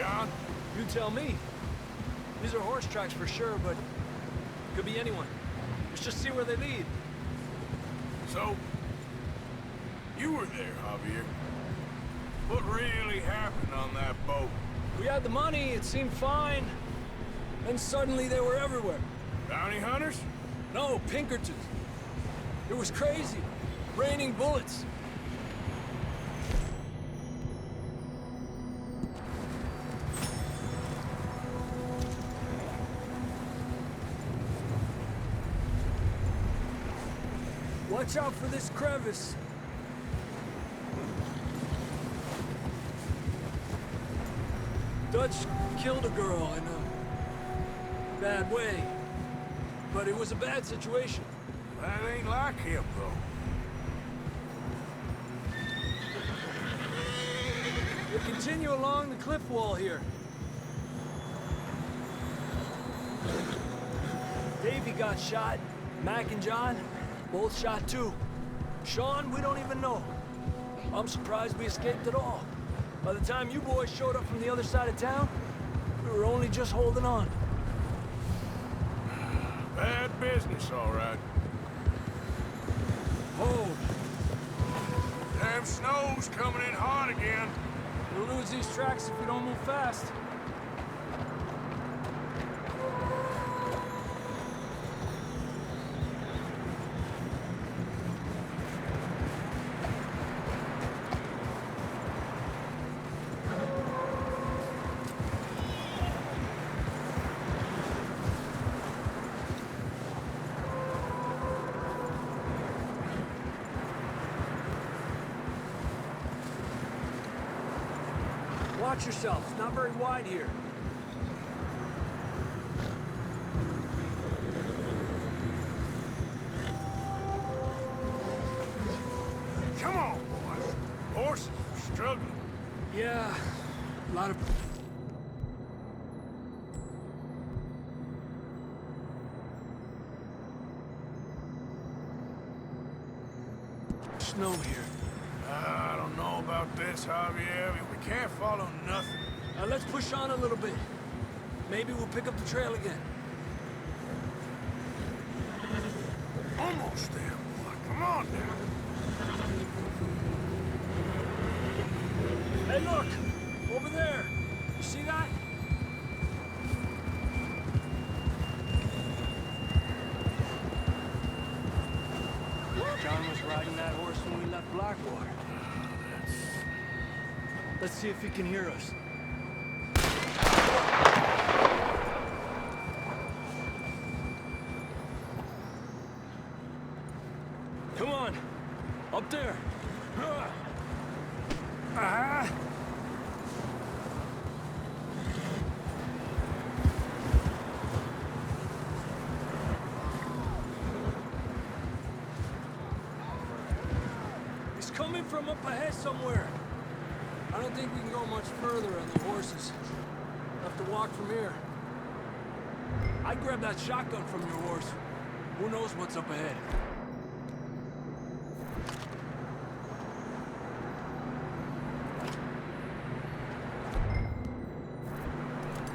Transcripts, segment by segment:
John? You tell me. These are horse tracks for sure, but could be anyone. Let's just see where they lead. So, you were there, Javier. What really happened on that boat? We had the money, it seemed fine. Then suddenly they were everywhere. Bounty hunters? No, Pinkertons. It was crazy. Raining bullets. Watch out for this crevice. Dutch killed a girl in a bad way. But it was a bad situation. That ain't like him, though. We'll continue along the cliff wall here. Davey got shot. Mac and John, both shot too. Sean, we don't even know. I'm surprised we escaped at all. By the time you boys showed up from the other side of town, we were only just holding on. Bad business, all right. Oh, Damn snow's coming in hot again. we'll lose these tracks if we don't move fast. Watch yourself. It's not very wide here. Come on, boys. Horses are struggling. Yeah, a lot of... snow here. I don't know about this, Javier. We can't follow nothing. Let's push on a little bit. Maybe we'll pick up the trail again. Almost there, boy. Come on now. Hey, look! Over there! You see that? John was riding that horse when we left Blackwater. Let's see if he can hear us. Come on! Up there! He's coming from up ahead somewhere. I don't think we can go much further on the horses. We'll have to walk from here. I'd grab that shotgun from your horse. Who knows what's up ahead?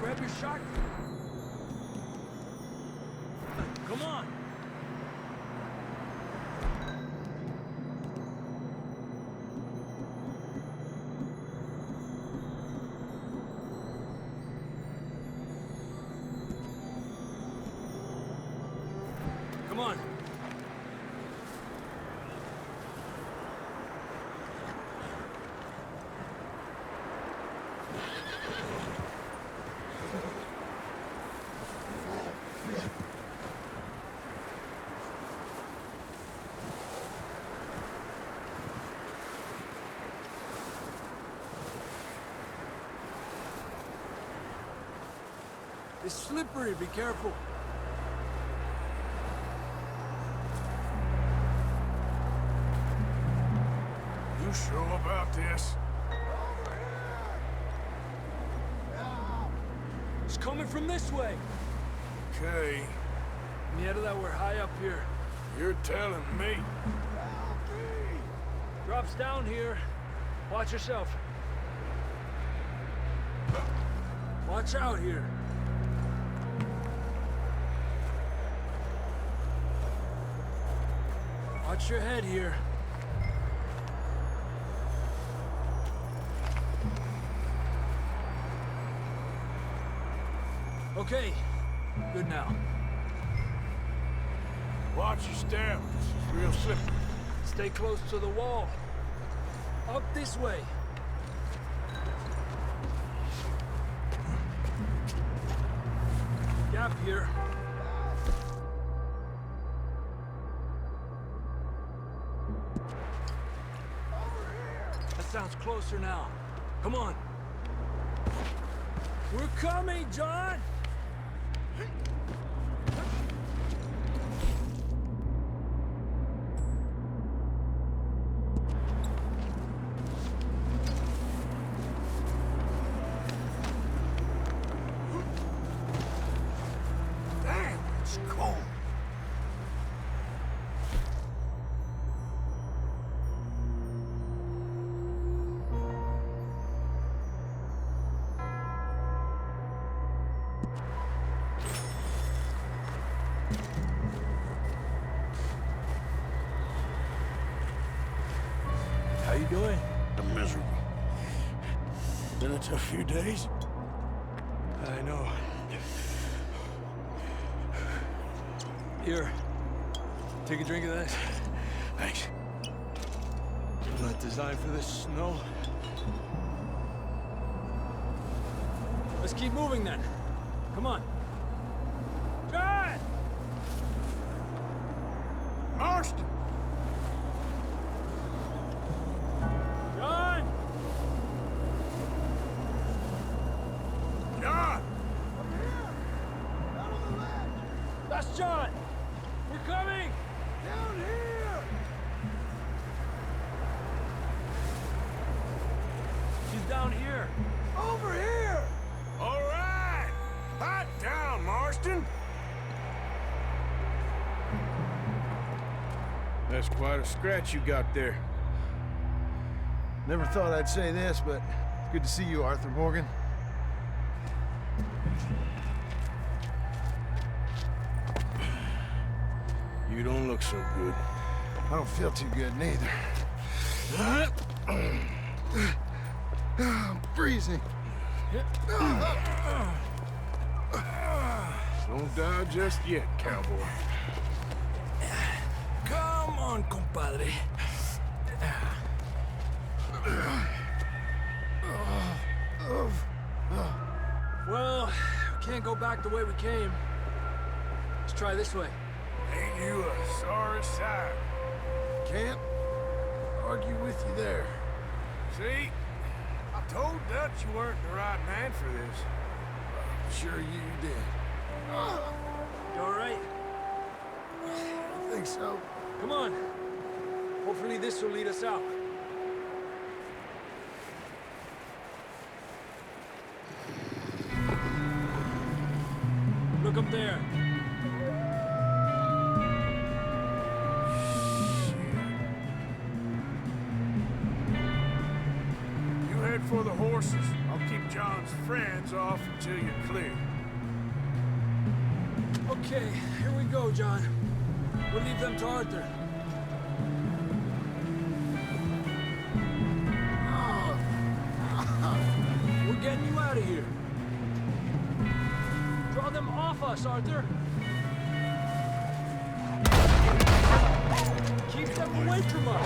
Grab your shotgun. Come on. Come on. It's slippery, be careful. You sure about this? It's coming from this way. Okay, Yeah, that we're high up here. you're telling me. Drops down here. Watch yourself. Watch out here. Watch your head here. Okay, good now. Watch your step. This is real slippery. Stay close to the wall. Up this way. Gap here. That sounds closer now. Come on. We're coming, John! Damn, it's cold. How you doing? I'm miserable. Been a tough few days. I know. Here. Take a drink of that. Thanks. Not designed for this snow. Let's keep moving then. Come on. John! Marston! John! John! That's John! We're coming! Down here! She's down here. Over here! All right! Hot down, Marston! That's quite a scratch you got there. Never thought I'd say this, but it's good to see you, Arthur Morgan. You don't look so good. I don't feel too good, neither. I'm freezing. Don't die just yet, cowboy. Come on, compadre. Well, we can't go back the way we came. Let's try this way. Ain't you a sorry sight? Can't argue with you there. See? I told Dutch you weren't the right man for this. Sure you did. You all right? I think so. Come on. Hopefully this will lead us out. Look up there. You head for the horses. I'll keep John's friends off until you're clear. Okay, here we go, John. We'll leave them to Arthur. We're getting you out of here. Draw them off us, Arthur. Keep them away from us.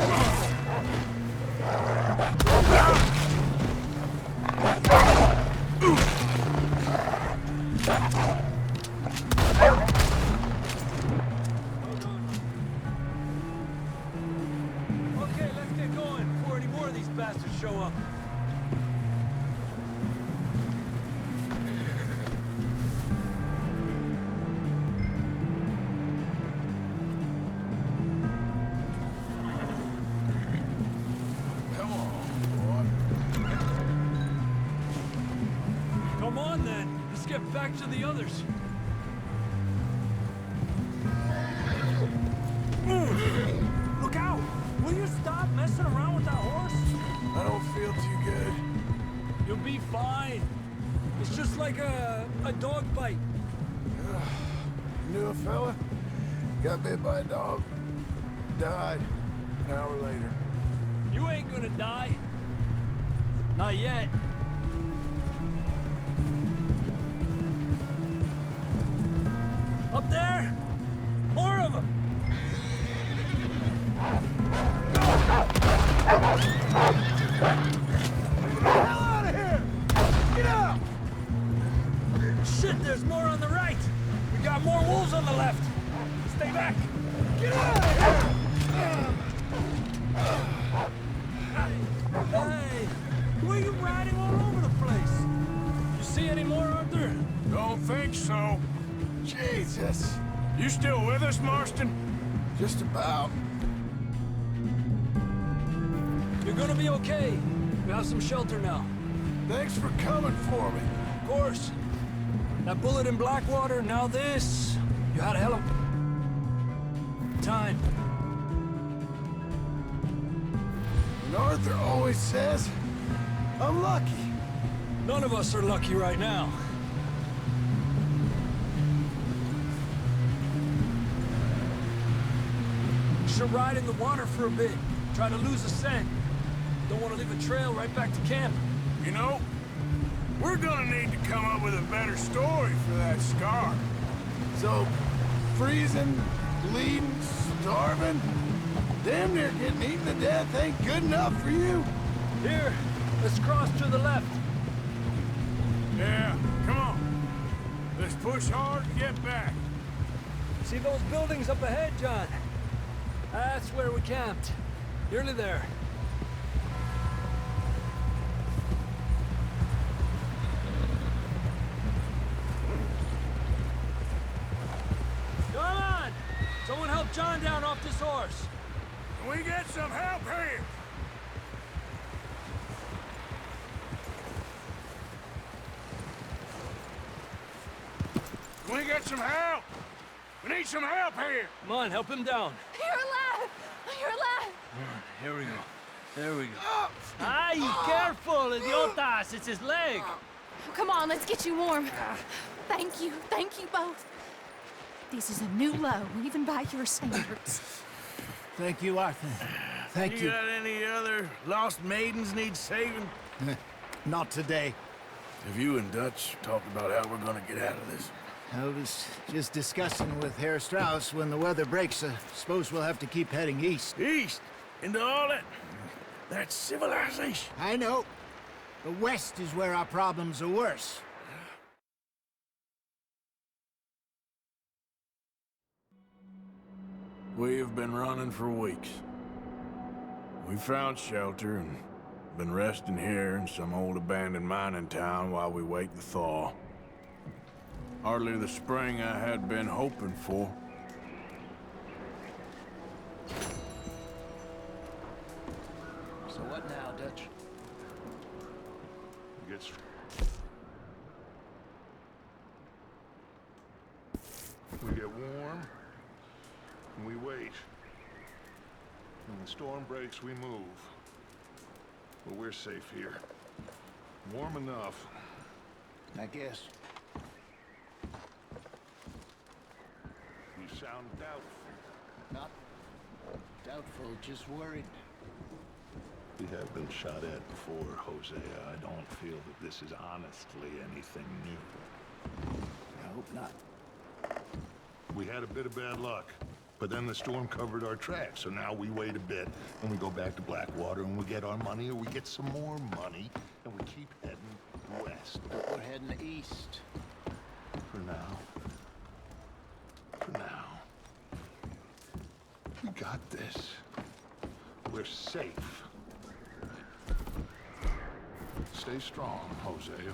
Okay, let's get going before any more of these bastards show up. Come on, then. Let's get back to the others. Look out! Will you stop messing around with that horse? I don't feel too good. You'll be fine. It's just like a dog bite. Knew a fella, got bit by a dog, died an hour later. You ain't gonna die. Not yet. Up there? More of them! Hell out of here! Get out! Shit, there's more on the right! We got more wolves on the left! Stay back! Get out of here! Hey! Why are you riding all over the place? You see any more, Arthur? Don't think so. Jesus! You still with us, Marston? Just about. You're gonna be okay. We have some shelter now. Thanks for coming for me. Of course. That bullet in Blackwater, now this. You had a hell of time. And Arthur always says, I'm lucky. None of us are lucky right now. Should ride in the water for a bit. Try to lose a scent. Don't want to leave a trail right back to camp. You know, we're gonna need to come up with a better story for that scar. So, freezing, bleeding, starving, damn near getting eaten to death ain't good enough for you? Here, let's cross to the left. Yeah, come on. Let's push hard and get back. See those buildings up ahead, John? That's where we camped. Nearly there. Come on! Someone help John down off this horse. Can we get some help here? Can we get some help? We need some help here. Come on, help him down. You're alive! You're alive! Here we go. There we go. Ay, careful, idiotas! It's his leg! Come on, let's get you warm. Thank you both. This is a new low, even by your standards. Thank you, Arthur. Thank you. got any other lost maidens need saving? Not today. Have you and Dutch talked about how we're gonna get out of this? I was just discussing with Herr Strauss when the weather breaks. I suppose we'll have to keep heading east. East? Into all that civilization? I know. The west is where our problems are worse. We have been running for weeks. We found shelter and been resting here in some old abandoned mining town while we wait the thaw. Hardly the spring I had been hoping for. So what now, Dutch? We get warm, and we wait. When the storm breaks, we move. But we're safe here. Warm enough. I guess. You sound doubtful. Not doubtful, just worried. We have been shot at before, Hosea. I don't feel that this is honestly anything new. I hope not. We had a bit of bad luck, but then the storm covered our tracks, so now we wait a bit, and we go back to Blackwater, and we get our money, or we get some more money, and we keep heading west. We're heading east. For now. For now. We got this. We're safe. Stay strong, Hosea.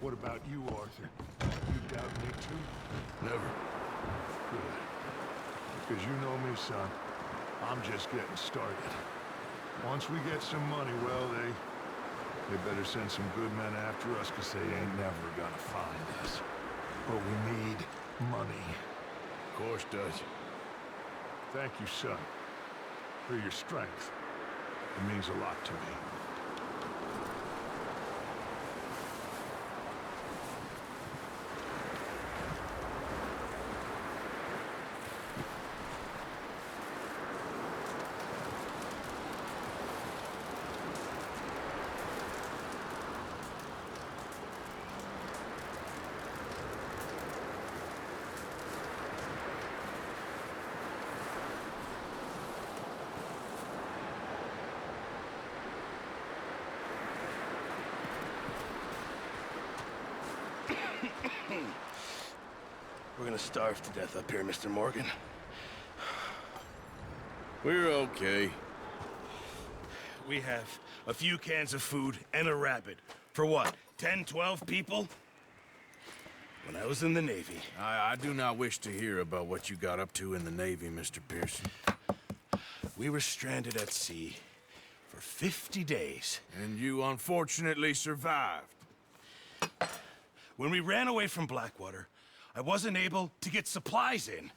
What about you, Arthur? You doubt me too? Never. Good. Because you know me, son. I'm just getting started. Once we get some money, well, they better send some good men after us, because they ain't never gonna find us. But we need money. Of course, Dutch. Thank you, son, for your strength. It means a lot to me. We're gonna starve to death up here, Mr. Morgan. We're okay. We have a few cans of food and a rabbit. For what, 10, 12 people? When I was in the Navy... I do not wish to hear about what you got up to in the Navy, Mr. Pearson. We were stranded at sea for 50 days. And you unfortunately survived. When we ran away from Blackwater, I wasn't able to get supplies in.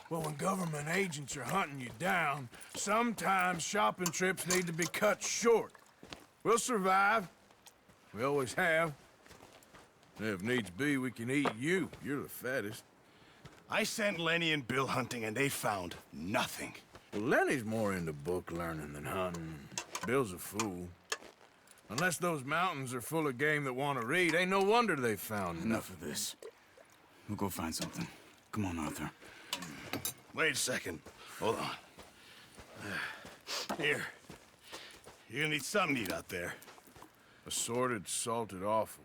Well, when government agents are hunting you down, sometimes shopping trips need to be cut short. We'll survive. We always have. And if needs be, we can eat you. You're the fattest. I sent Lenny and Bill hunting, and they found nothing. Well, Lenny's more into book learning than hunting. Bill's a fool. Unless those mountains are full of game that want to read, ain't no wonder they found Enough of this. We'll go find something. Come on, Arthur. Wait a second. Hold on. Here. You're gonna need something to eat out there. Assorted, salted offal.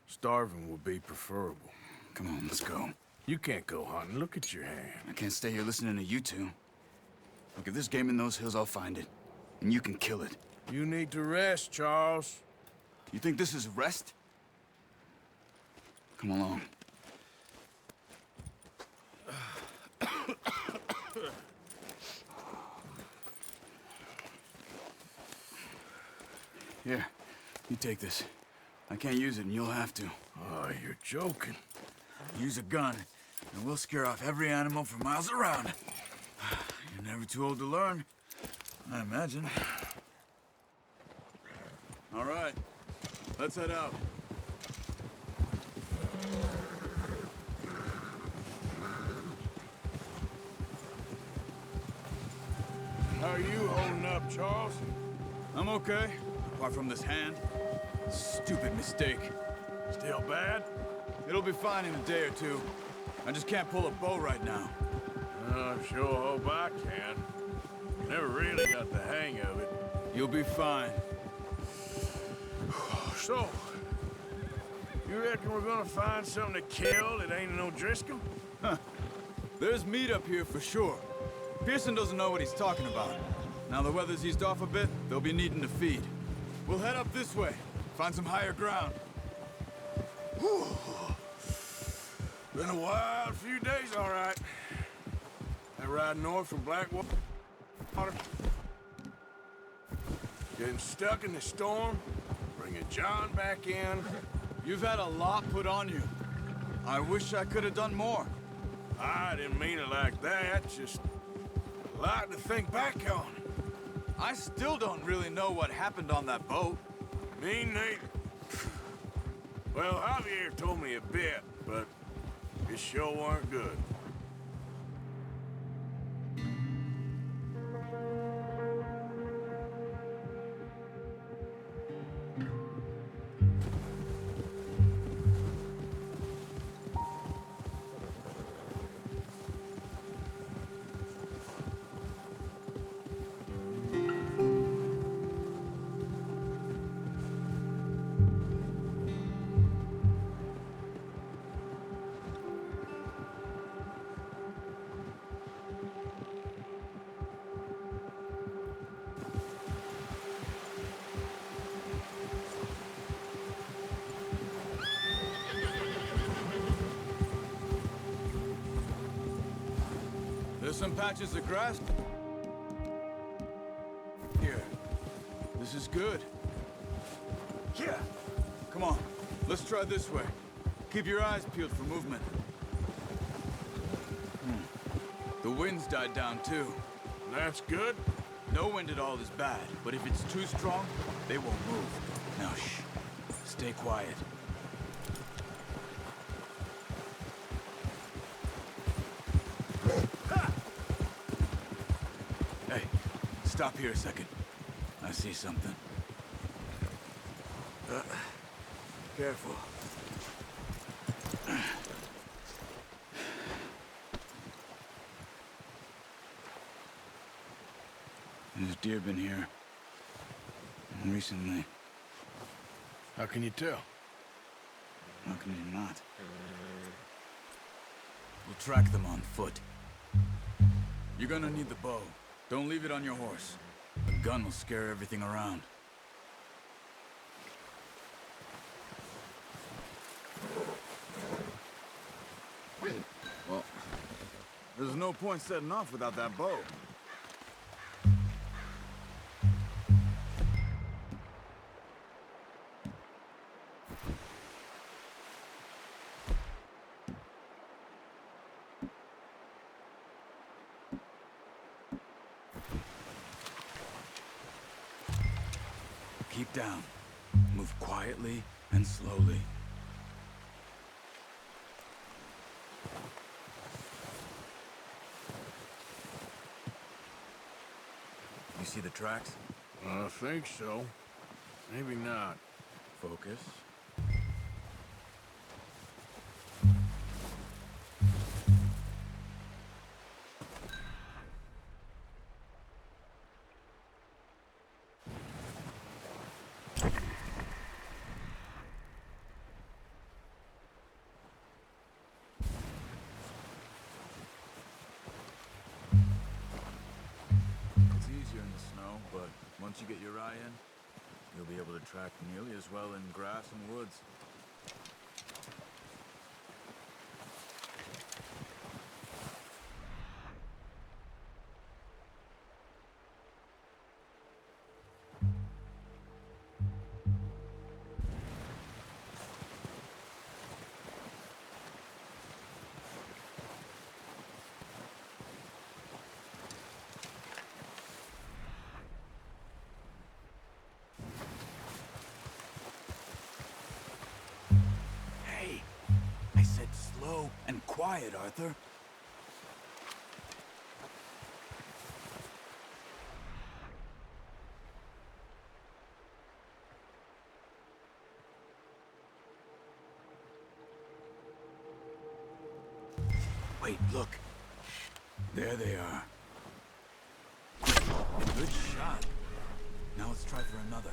Starving would be preferable. Come on, let's go. You can't go hunting. Look at your hand. I can't stay here listening to you two. Look, if there's game in those hills, I'll find it. And you can kill it. You need to rest, Charles. You think this is rest? Come along. Here, you take this. I can't use it, and you'll have to. Oh, you're joking. Use a gun, and we'll scare off every animal for miles around. You're never too old to learn, I imagine. All right, let's head out. How are you holding up, Charles? I'm okay, apart from this hand. Stupid mistake. Still bad? It'll be fine in a day or two. I just can't pull a bow right now. I sure hope I can. Never really got the hang of it. You'll be fine. So, you reckon we're gonna find something to kill that ain't no Driscoll? There's meat up here for sure. Pearson doesn't know what he's talking about. Now the weather's eased off a bit, they'll be needing to feed. We'll head up this way, find some higher ground. Whew. Been a wild few days, all right. That ride north from Blackwater. Getting stuck in the storm, bringing John back in. You've had a lot put on you. I wish I could have done more. I didn't mean it like that, just a lot to think back on. I still don't really know what happened on that boat. Me neither. Well, Javier told me a bit, but it sure weren't good. There's some patches of grass here. This is good. Yeah. Come on, let's try this way. Keep your eyes peeled for movement. The wind's died down too. That's good. No wind at all is bad, but if it's too strong, they won't move. Now shh, stay quiet. Hey, stop here a second. I see something. Careful. There's deer been here. Recently. How can you tell? How can you not? We'll track them on foot. You're gonna need the bow. Don't leave it on your horse. The gun will scare everything around. Well, there's no point setting off without that bow. Keep down. Move quietly and slowly. You see the tracks? I think so. Maybe not. Focus. It's easier in the snow, but once you get your eye in, you'll be able to track nearly as well in grass and woods. Hey, I said slow and quiet, Arthur. Wait, look. There they are. Good shot. Now let's try for another.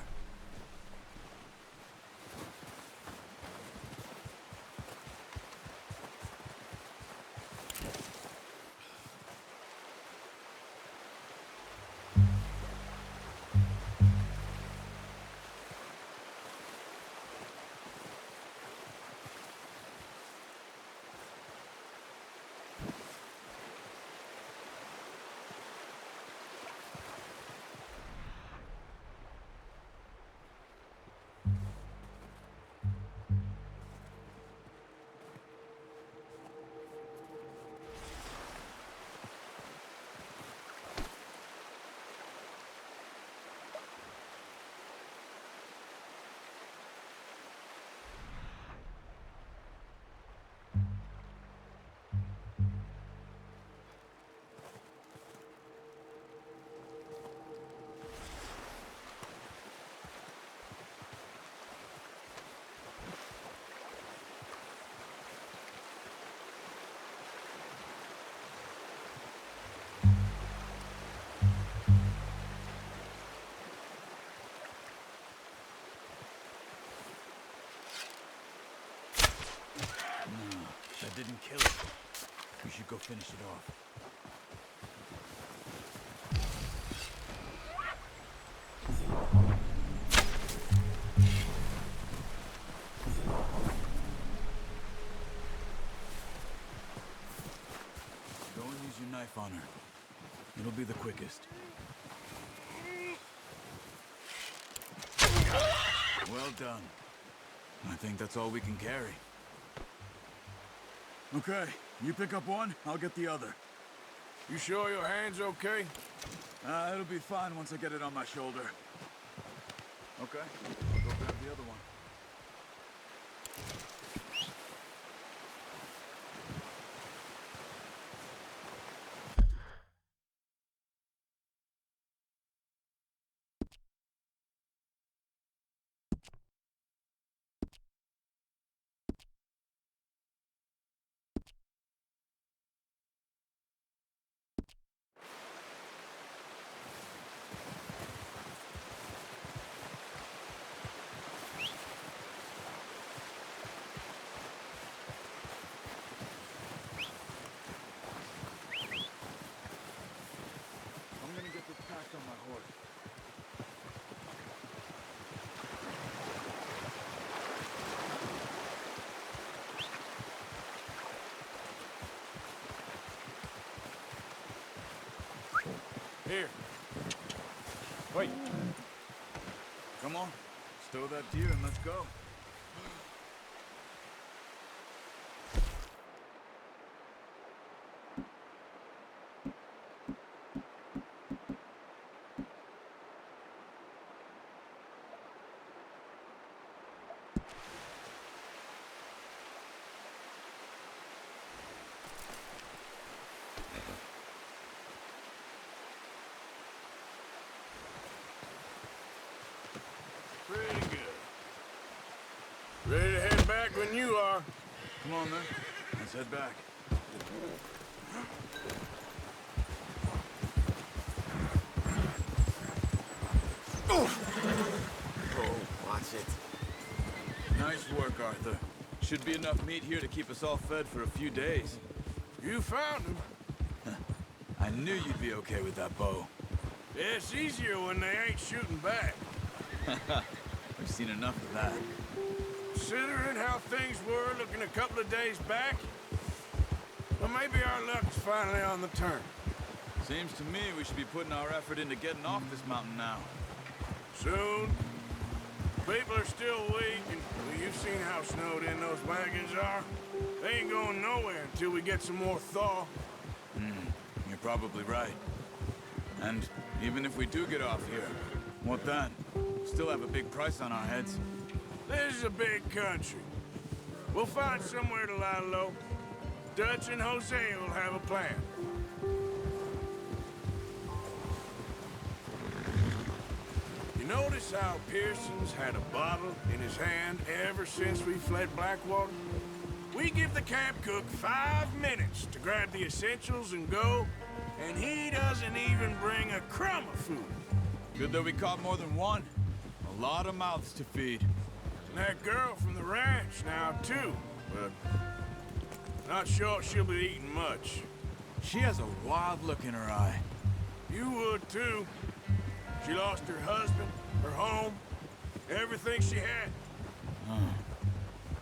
That didn't kill it. We should go finish it off. Go and use your knife on her. It'll be the quickest. Well done. I think that's all we can carry. Okay, you pick up one, I'll get the other. You sure your hand's okay? It'll be fine once I get it on my shoulder. Okay, I'll go grab the other one. Here. Wait. Come on, stow that deer and let's go. Pretty good. Ready to head back when you are. Come on, then. Let's head back. Oh, watch it. Nice work, Arthur. Should be enough meat here to keep us all fed for a few days. You found him. I knew you'd be okay with that bow. It's easier when they ain't shooting back. We've seen enough of that. Considering how things were looking a couple of days back, well, maybe our luck's finally on the turn. Seems to me we should be putting our effort into getting off this mountain now. Soon. People are still weak, and well, you've seen how snowed in those wagons are. They ain't going nowhere until we get some more thaw. You're probably right. And even if we do get off here, what then? Still have a big price on our heads. This is a big country. We'll find somewhere to lie low. Dutch and Jose will have a plan. You notice how Pearson's had a bottle in his hand ever since we fled Blackwater? We give the camp cook 5 minutes to grab the essentials and go, and he doesn't even bring a crumb of food. Good that we caught more than one. A lot of mouths to feed. And that girl from the ranch now, too, but not sure she'll be eating much. She has a wild look in her eye. You would, too. She lost her husband, her home, everything she had.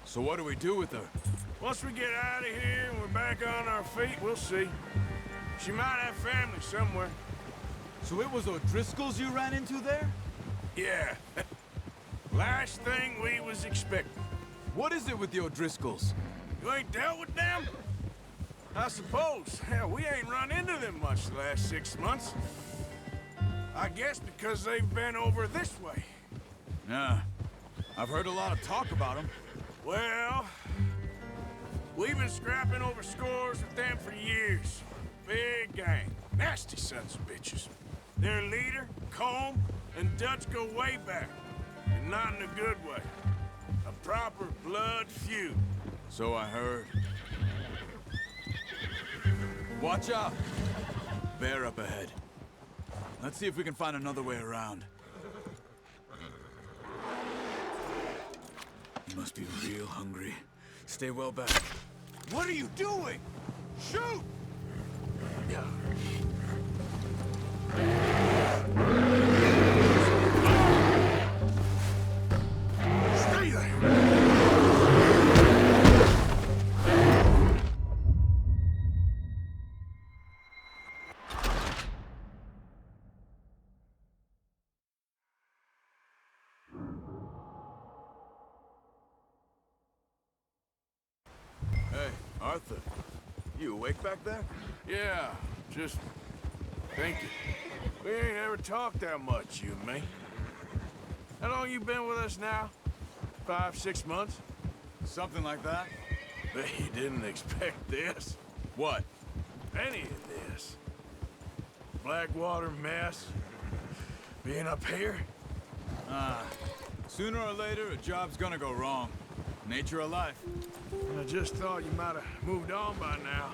So what do we do with her? Once we get out of here and we're back on our feet, we'll see. She might have family somewhere. So it was O'Driscoll's you ran into there? Yeah. Last thing we was expecting. What is it with the O'Driscolls? You ain't dealt with them? I suppose. Hell, we ain't run into them much the last 6 months. I guess because they've been over this way. Yeah. I've heard a lot of talk about them. Well, we've been scrapping over scores with them for years. Big gang. Nasty sons of bitches. Their leader, Combe, and Dutch go way back. And not in a good way. A proper blood feud. So I heard. Watch out! Bear up ahead. Let's see if we can find another way around. You must be real hungry. Stay well back. What are you doing? Shoot! Stay there! Hey, Arthur. You awake back there? Yeah, just thinking. We ain't ever talked that much, you and me. How long you been with us now? 5, 6 months? Something like that. Bet you didn't expect this. What? Any of this. Blackwater mess. Being up here. Sooner or later, a job's gonna go wrong. Nature of life. I just thought you might have moved on by now.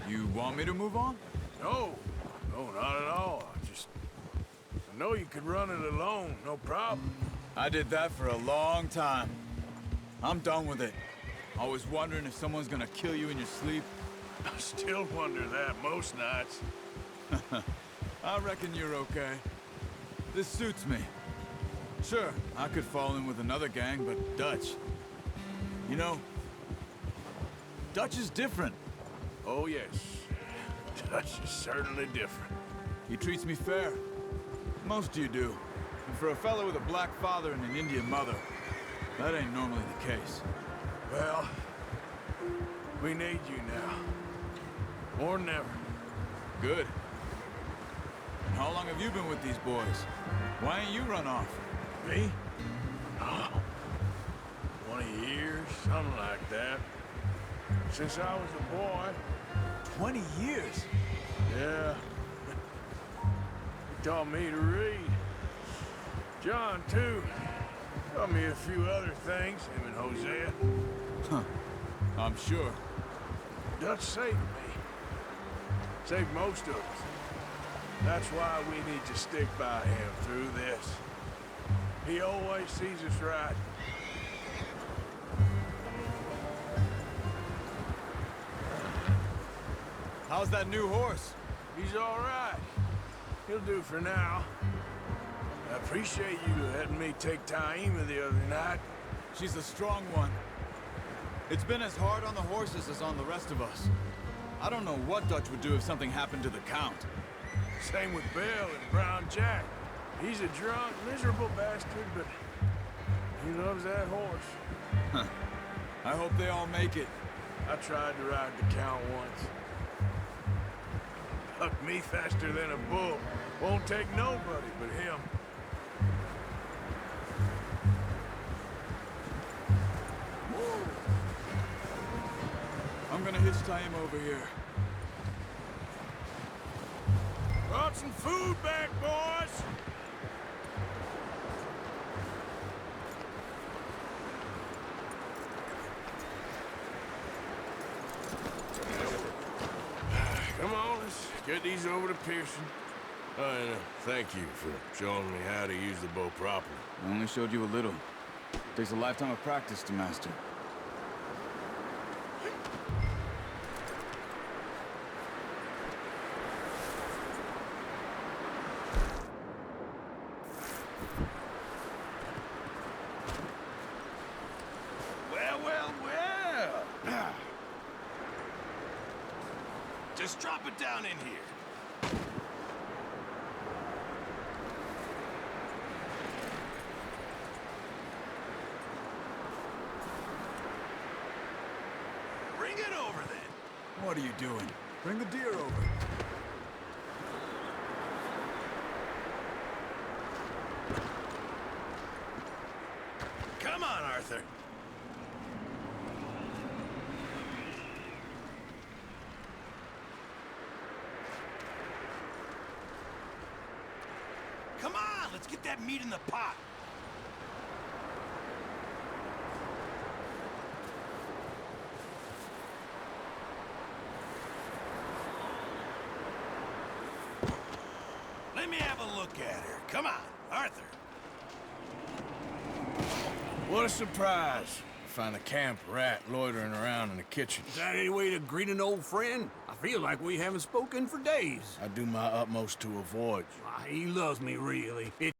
You want me to move on? No, not at all. I know you could run it alone, no problem. I did that for a long time. I'm done with it. Always wondering if someone's gonna kill you in your sleep. I still wonder that most nights. I reckon you're okay. This suits me. Sure, I could fall in with another gang, but Dutch... You know, Dutch is different. Oh, yes. Dutch is certainly different. He treats me fair. Most of you do. And for a fellow with a black father and an Indian mother, that ain't normally the case. Well, we need you now. More than ever. Good. And how long have you been with these boys? Why ain't you run off? Me? Oh, 20 years, something like that. Since I was a boy. 20 years? Yeah. He taught me to read. John, too. Taught me a few other things, him and Hosea. Huh. I'm sure. Dutch saved me. Saved most of us. That's why we need to stick by him through this. He always sees us right. How's that new horse? He's all right. He'll do for now. I appreciate you letting me take Taima the other night. She's a strong one. It's been as hard on the horses as on the rest of us. I don't know what Dutch would do if something happened to the Count. Same with Bill and Brown Jack. He's a drunk, miserable bastard, but he loves that horse. Huh. I hope they all make it. I tried to ride the Count once. Hucked me faster than a bull. Won't take nobody but him. I'm gonna hitch Taima over here. Brought some food back, boys! Come on, let's get these over to Pearson. And thank you for showing me how to use the bow properly. I only showed you a little. Takes a lifetime of practice to master. Well. Just drop it down in here. Bring it over then. What are you doing? Bring the deer over. Come on, Arthur. Come on, let's get that meat in the pot. Let me have a look at her. Come on, Arthur. What a surprise. Find a camp rat loitering around in the kitchen. Is that any way to greet an old friend? I feel like we haven't spoken for days. I do my utmost to avoid you. He loves me, really.